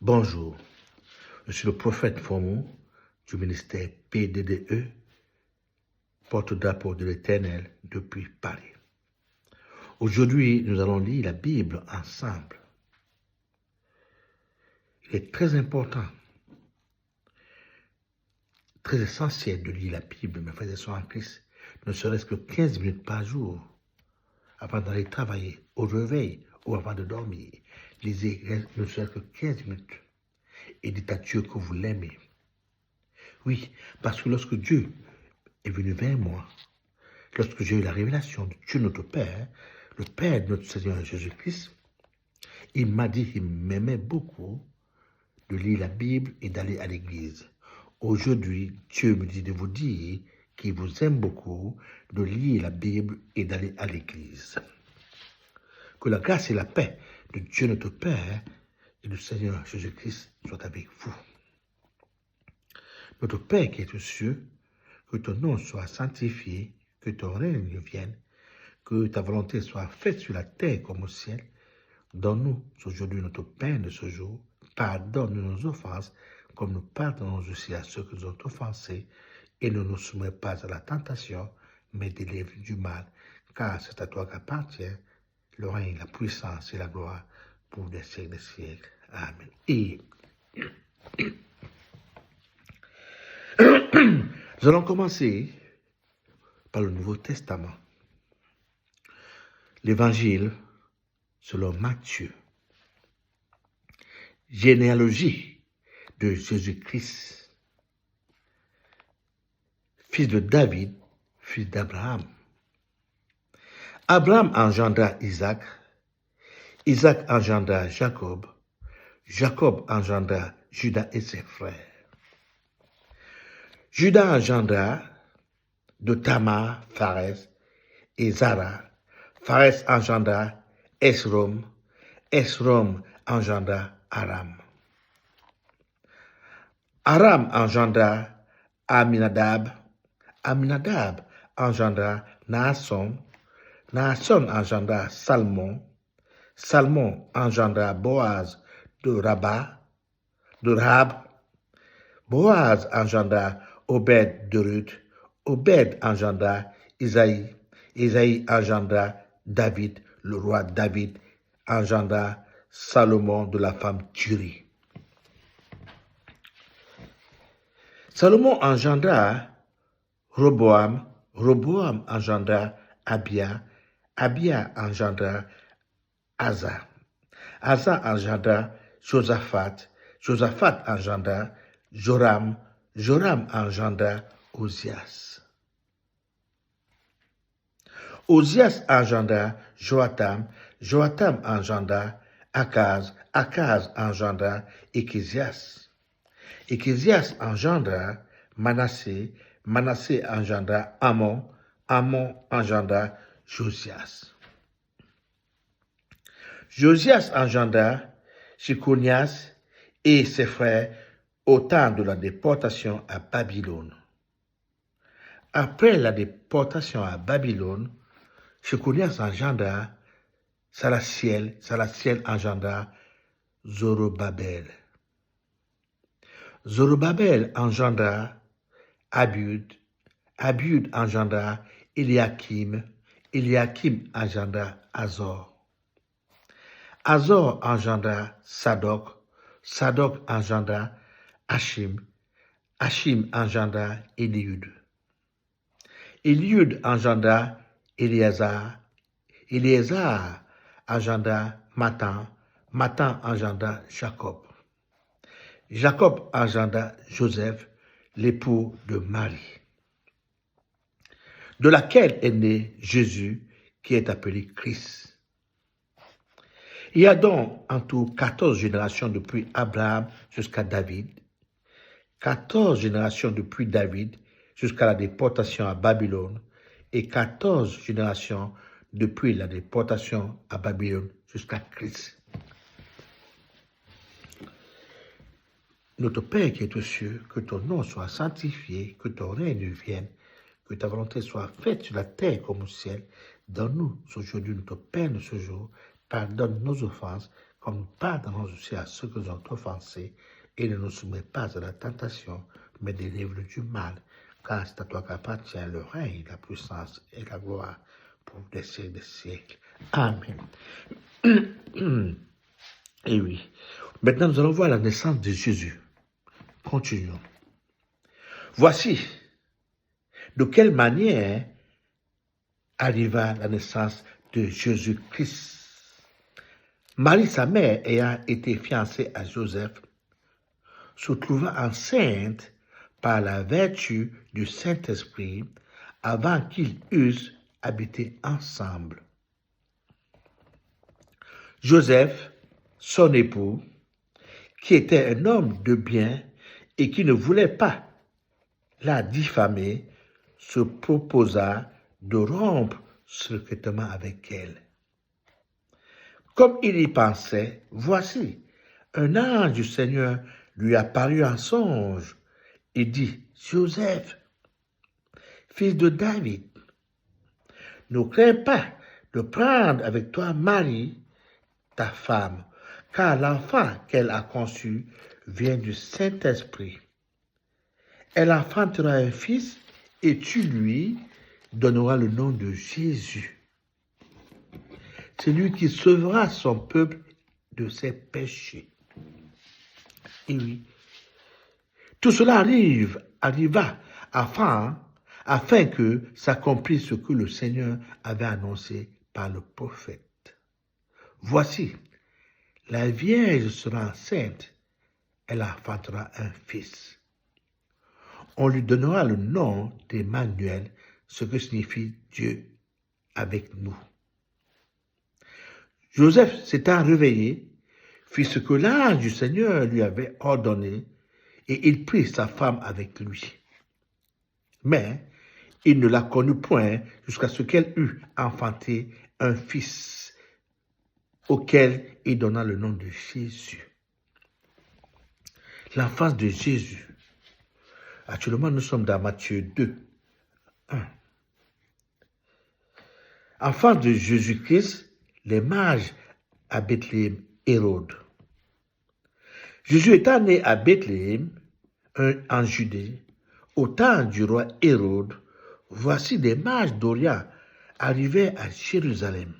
Bonjour, je suis le prophète Formou du ministère PDDE, porte-drapeau de l'Éternel depuis Paris. Aujourd'hui, nous allons lire la Bible ensemble. Il est très important, très essentiel de lire la Bible, mes frères et sœurs en Christ, ne serait-ce que 15 minutes par jour, avant d'aller travailler, au réveil ou avant de dormir. Lisez ne serait-ce que 15 minutes et dites à Dieu que vous l'aimez. Oui, parce que lorsque Dieu est venu vers moi, lorsque j'ai eu la révélation de Dieu notre Père, le Père de notre Seigneur Jésus-Christ, il m'a dit qu'il m'aimait beaucoup de lire la Bible et d'aller à l'église. Aujourd'hui, Dieu me dit de vous dire qu'il vous aime beaucoup de lire la Bible et d'aller à l'église. Que la grâce et la paix de Dieu notre Père et du Seigneur Jésus-Christ soient avec vous. Notre Père qui est aux cieux, que ton nom soit sanctifié, que ton règne vienne, que ta volonté soit faite sur la terre comme au ciel. Donne-nous aujourd'hui notre pain de ce jour. Pardonne-nous nos offenses, comme nous pardonnons aussi à ceux qui nous ont offensés. Et ne nous soumets pas à la tentation, mais délivre du mal, car c'est à toi qu'appartient le règne, la puissance et la gloire pour des siècles des siècles. Amen. Et nous allons commencer par le Nouveau Testament. L'Évangile selon Matthieu. Généalogie de Jésus-Christ, fils de David, fils d'Abraham. Abraham engendra Isaac, Isaac engendra Jacob, Jacob engendra Judas et ses frères. Judas engendra de Tamar, Pharès et Zara. Pharès engendra Esrom, Esrom engendra Aram. Aram engendra Aminadab, Aminadab engendra Naasson, Naasson engendra Salmon, Salmon engendra Boaz de Rahab, Boaz engendra Obed de Ruth, Obed engendra Isaïe, Isaïe engendra David, le roi David engendra Salomon de la femme d'Uri. Salomon engendra Roboam, Roboam engendra Abia, Abia engendra Asa, Asa engendra Josaphat, Josaphat engendra Joram, Joram engendra Ozias. Ozias engendra Joatam, Joatam engendra Akaz, Akaz engendra Échésias. Échésias engendra Manassé, Manassé engendra Amon, Amon engendra Josias. Josias engendra Shiconias et ses frères au temps de la déportation à Babylone. Après la déportation à Babylone, Shiconias engendra Salatiel, Salatiel engendra Zorobabel. Zorobabel engendra Abiud, Abiud engendra Eliakim, Eliakim engendra Azor. Azor engendra Sadok, Sadok engendra Hachim, Hachim engendra Eliud. Eliud engendra Éléazar, Éléazar engendra Matan, Matan engendra Jacob. Jacob engendra Joseph, l'époux de Marie, de laquelle est né Jésus, qui est appelé Christ. Il y a donc en tout 14 générations depuis Abraham jusqu'à David, 14 générations depuis David jusqu'à la déportation à Babylone et 14 générations depuis la déportation à Babylone jusqu'à Christ. Notre Père qui est aux cieux, que ton nom soit sanctifié, que ton règne vienne, que ta volonté soit faite sur la terre comme au ciel. Donne-nous aujourd'hui notre pain de ce jour. Pardonne nos offenses, comme pardonnons aussi à ceux qui nous ont offensés, et ne nous soumets pas à la tentation, mais délivre-nous du mal, car c'est à toi qu'appartient le règne, la puissance et la gloire pour les siècles des siècles. Amen. Et oui. Maintenant, nous allons voir la naissance de Jésus. Continuons. Voici de quelle manière arriva la naissance de Jésus-Christ. Marie, sa mère, ayant été fiancée à Joseph, se trouva enceinte par la vertu du Saint-Esprit avant qu'ils eussent habité ensemble. Joseph, son époux, qui était un homme de bien et qui ne voulait pas la diffamer, se proposa de rompre secrètement avec elle. Comme il y pensait, voici, un ange du Seigneur lui apparut en songe et dit, Joseph, fils de David, ne crains pas de prendre avec toi Marie, ta femme, car l'enfant qu'elle a conçu vient du Saint-Esprit. Elle enfantera un fils et tu lui donneras le nom de Jésus. C'est lui qui sauvera son peuple de ses péchés. Et oui, tout cela arriva afin que s'accomplisse ce que le Seigneur avait annoncé par le prophète. Voici, la Vierge sera enceinte, elle enfantera un fils. On lui donnera le nom d'Emmanuel, ce que signifie Dieu avec nous. Joseph s'étant réveillé, fit ce que l'ange du Seigneur lui avait ordonné, et il prit sa femme avec lui. Mais il ne la connut point jusqu'à ce qu'elle eût enfanté un fils, auquel il donna le nom de Jésus. L'enfance de Jésus. Actuellement, nous sommes dans Matthieu 2, 1. Enfance de Jésus-Christ, les mages à Bethléem, Hérode. Jésus étant né à Bethléem, en Judée, au temps du roi Hérode, voici des mages d'Orient arrivaient à Jérusalem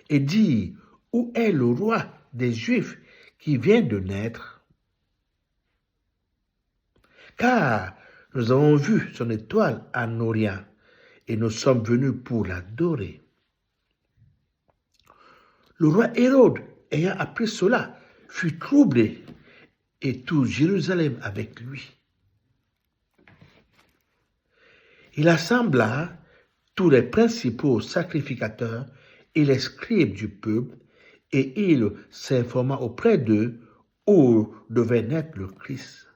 et dirent, où est le roi des Juifs qui vient de naître? Car nous avons vu son étoile en Orient et nous sommes venus pour l'adorer. Le roi Hérode, ayant appris cela, fut troublé et tout Jérusalem avec lui. Il assembla tous les principaux sacrificateurs et les scribes du peuple, et il s'informa auprès d'eux où devait naître le Christ.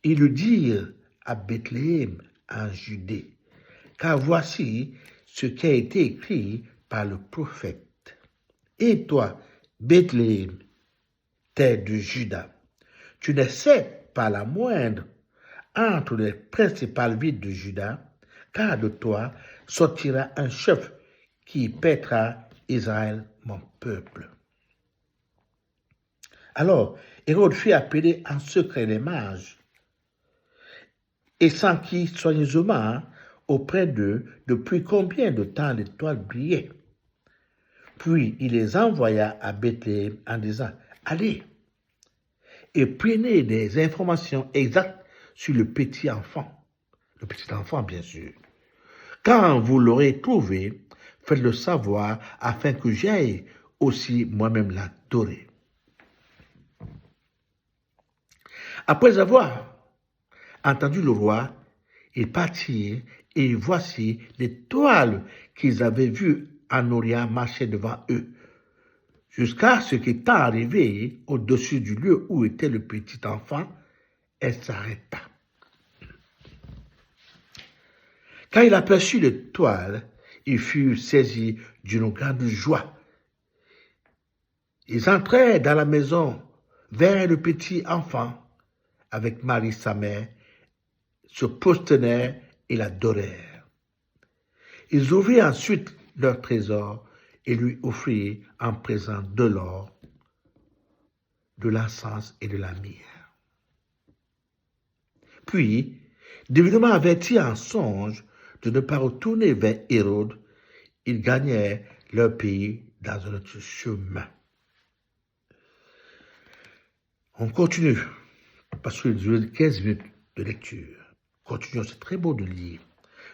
Ils lui dirent à Bethléem en Judée, car voici ce qui a été écrit par le prophète. Et toi, Bethléem, terre de Juda, tu ne sais pas la moindre entre les principales villes de Juda, car de toi sortira un chef qui paîtra Israël, mon peuple. Alors, Hérode fit appeler en secret les mages et s'enquit soigneusement auprès d'eux depuis combien de temps l'étoile brillait. Puis il les envoya à Bethléem en disant, allez et prenez des informations exactes sur le petit enfant bien sûr. Quand vous l'aurez trouvé, faites-le savoir afin que j'aille aussi moi-même l'adorer. Après avoir entendu le roi, ils partirent et voici l'étoile qu'ils avaient vue en Orient marcher devant eux, jusqu'à ce qu'étant arrivé au-dessus du lieu où était le petit enfant, elle s'arrêta. Quand il aperçut l'étoile, il fut saisi d'une grande joie. Ils entrèrent dans la maison vers le petit enfant avec Marie sa mère, se prosternèrent et l'adorèrent. Ils ouvrirent ensuite leur trésor et lui offrit en présent de l'or, de l'encens et de la myrrhe. Puis, divinement averti en songe de ne pas retourner vers Hérode, ils gagnèrent leur pays dans un autre chemin. On continue, parce qu'il dure 15 minutes de lecture. Continuons, c'est très beau de lire.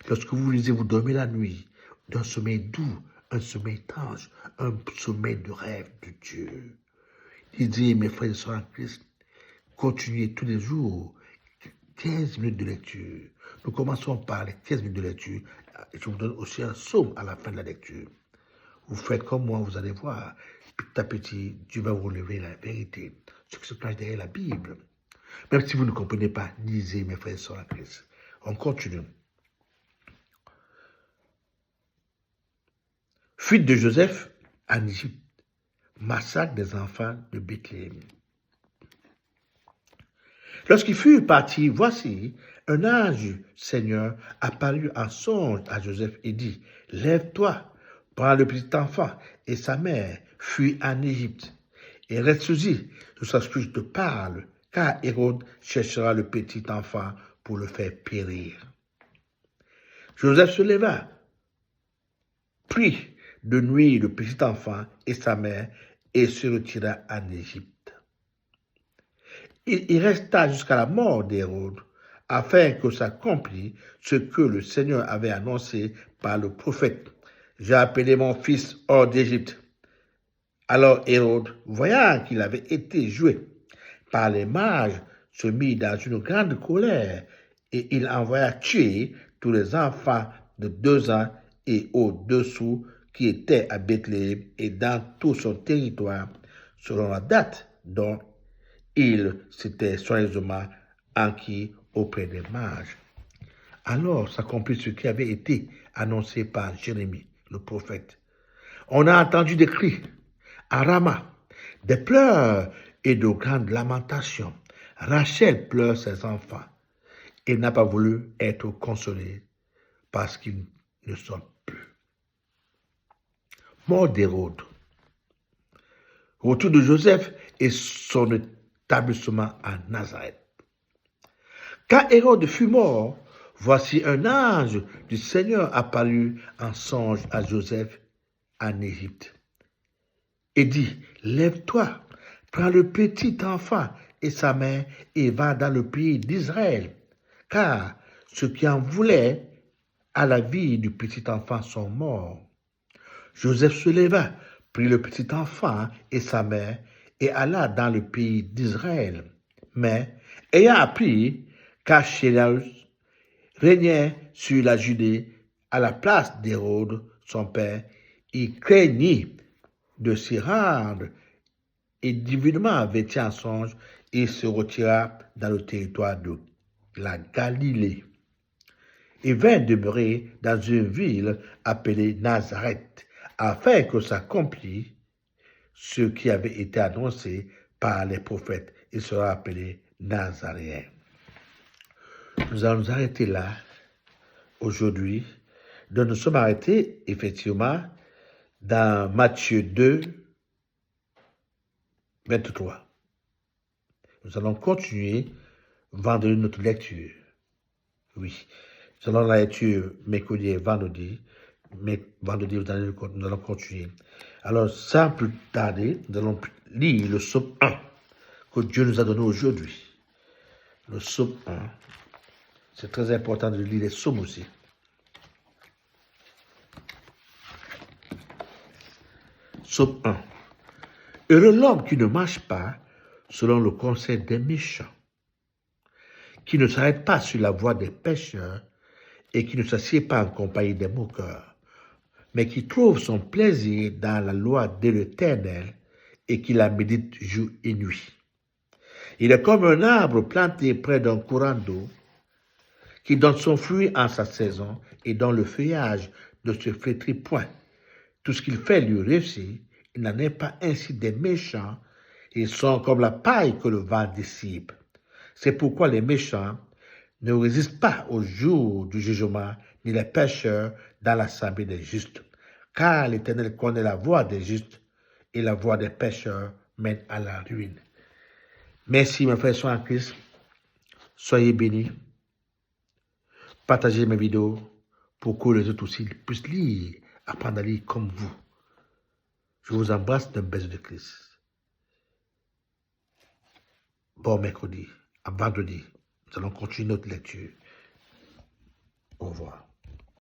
Lorsque vous lisez, vous dormez la nuit, d'un sommeil doux, un sommeil étrange, un sommeil de rêve de Dieu. Lisez, mes frères et sœurs en Christ, continuez tous les jours, 15 minutes de lecture. Nous commençons par les 15 minutes de lecture. Je vous donne aussi un psaume à la fin de la lecture. Vous faites comme moi, vous allez voir. Petit à petit, Dieu va vous révéler la vérité, ce qui se cache derrière la Bible. Même si vous ne comprenez pas, lisez, mes frères et sœurs en Christ. On continue. Fuite de Joseph en Égypte. Massacre des enfants de Bethléem. Lorsqu'il fut parti, voici, un ange Seigneur apparut en songe à Joseph et dit, « Lève-toi, prends le petit enfant et sa mère, fuis en Égypte, et reste-y jusqu'à ce que je te parle, car Hérode cherchera le petit enfant pour le faire périr. » Joseph se leva, prit de nuit le petit enfant et sa mère et se retira en Égypte. Il resta jusqu'à la mort d'Hérode, afin que s'accomplisse ce que le Seigneur avait annoncé par le prophète. « J'ai appelé mon fils hors d'Égypte. » Alors Hérode, voyant qu'il avait été joué par les mages, se mit dans une grande colère et il envoya tuer tous les enfants de 2 ans et au-dessous qui étaient à Bethléem et dans tout son territoire, selon la date dont il s'était soigneusement enquis auprès des mages. Alors s'accomplit ce qui avait été annoncé par Jérémie, le prophète. On a entendu des cris à Rama, des pleurs et de grandes lamentations. Rachel pleure ses enfants et n'a pas voulu être consolée parce qu'ils ne sont plus. Mort d'Hérode. Retour de Joseph et son établissement à Nazareth. Quand Hérode fut mort, voici un ange du Seigneur apparut en songe à Joseph en Égypte et dit, « Lève-toi, prends le petit enfant et sa mère et va dans le pays d'Israël, car ceux qui en voulaient à la vie du petit enfant sont morts. » Joseph se leva, prit le petit enfant et sa mère et alla dans le pays d'Israël. Mais, ayant appris qu'Archélaüs régnait sur la Judée à la place d'Hérode, son père, il craignit de s'y rendre et divinement vêtu en songe, il se retira dans le territoire de la Galilée et vint demeurer dans une ville appelée Nazareth, afin que s'accomplisse ce qui avait été annoncé par les prophètes. Il sera appelé Nazaréen. Nous allons nous arrêter là aujourd'hui. Donc nous sommes arrêtés effectivement dans Matthieu 2, 23. Nous allons continuer vendredi notre lecture. Oui, nous allons la lecture mercredi et vendredi. Mais vendredi, nous allons continuer. Alors, sans plus tarder, nous allons lire le psaume 1 que Dieu nous a donné aujourd'hui. Le psaume 1. C'est très important de lire les psaumes aussi. Psaume 1. Heureux l'homme qui ne marche pas selon le conseil des méchants, qui ne s'arrête pas sur la voie des pécheurs et qui ne s'assied pas en compagnie des moqueurs, mais qui trouve son plaisir dans la loi de l'Éternel et qui la médite jour et nuit. Il est comme un arbre planté près d'un courant d'eau, qui donne son fruit en sa saison et dont le feuillage ne se flétrit point. Tout ce qu'il fait lui réussit. Il n'en est pas ainsi des méchants. Ils sont comme la paille que le vent dissipe. C'est pourquoi les méchants ne résistent pas au jour du jugement, ni les pécheurs dans l'assemblée des justes. Car l'Éternel connaît la voie des justes et la voie des pécheurs mène à la ruine. Merci, mes frères en Christ. Soyez bénis. Partagez mes vidéos pour que les autres aussi puissent lire, apprendre à lire comme vous. Je vous embrasse d'un baiser de Christ. Bon mercredi, à vendredi, nous allons continuer notre lecture. Au revoir.